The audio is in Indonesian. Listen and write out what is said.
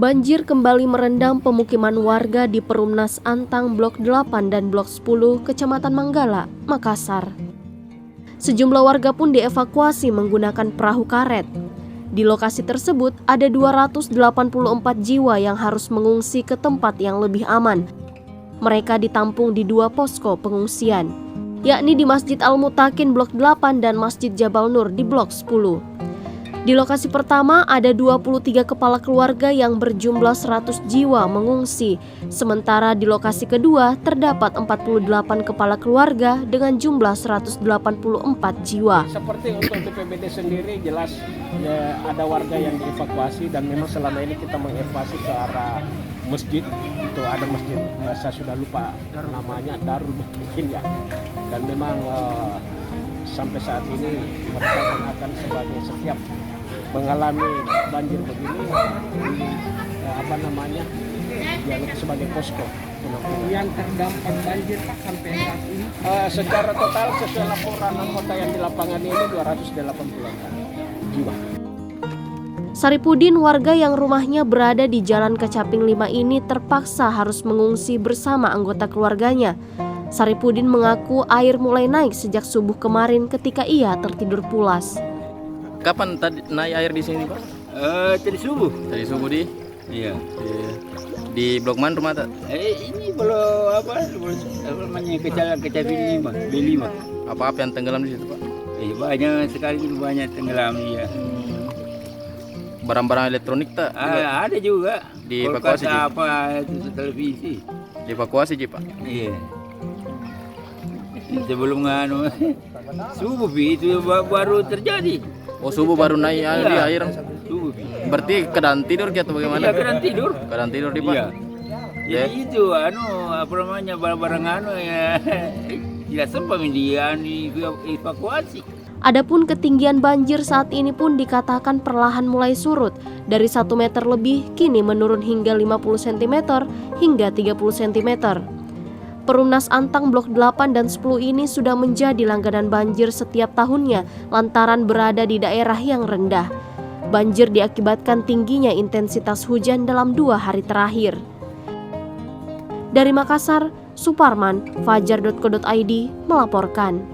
Banjir kembali merendam pemukiman warga di Perumnas Antang Blok 8 dan Blok 10, Kecamatan Manggala, Makassar. Sejumlah warga pun dievakuasi menggunakan perahu karet. Di lokasi tersebut ada 284 jiwa yang harus mengungsi ke tempat yang lebih aman. Mereka ditampung di 2 posko pengungsian, yakni di Masjid Al-Mutakin Blok 8 dan Masjid Jabal Nur di Blok 10. Di lokasi pertama ada 23 kepala keluarga yang berjumlah 100 jiwa mengungsi, sementara di lokasi kedua terdapat 48 kepala keluarga dengan jumlah 184 jiwa. Seperti untuk BPBD sendiri jelas ya, ada warga yang dievakuasi dan memang selama ini kita mengevakuasi ke arah masjid. Itu ada masjid, saya sudah lupa namanya, Darul mungkin ya. Dan memang sampai saat ini mereka akan sebagai setiap mengalami banjir begini dialog sebagai posko. Yang terdampak banjir Pak sampai saat ini? Secara total sesuai laporan anggota yang di lapangan ini 280 jiwa. Saripudin, warga yang rumahnya berada di Jalan Kecaping 5 ini terpaksa harus mengungsi bersama anggota keluarganya. Saripudin mengaku air mulai naik sejak subuh kemarin ketika ia tertidur pulas. Kapan tadi naik air di sini, Pak? Tadi subuh. Tadi subuh di? Iya. Di blok mana rumah tak? Ini belum namanya Kecaping 5, B5. Apa yang tenggelam di situ, Pak? Banyak sekali, banyak tenggelam ya. Barang-barang elektronik tak? Ada juga. Dievakuasi, Ji? Apa itu televisi? Dievakuasi, Ji, Pak? Iya. Sebelum subuh itu baru terjadi. Oh, subuh baru naik air. Subuh. Berarti keadaan tidur atau bagaimana? Iya, keadaan tidur. Keadaan tidur di Pak? Iya. Jadi itu barang-barang ya tidak sempat dievakuasi. Adapun ketinggian banjir saat ini pun dikatakan perlahan mulai surut. Dari 1 meter lebih kini menurun hingga 50 cm hingga 30 cm. Perumnas Antang Blok 8 dan 10 ini sudah menjadi langganan banjir setiap tahunnya lantaran berada di daerah yang rendah. Banjir diakibatkan tingginya intensitas hujan dalam 2 hari terakhir. Dari Makassar, Suparman, Fajar.co.id melaporkan.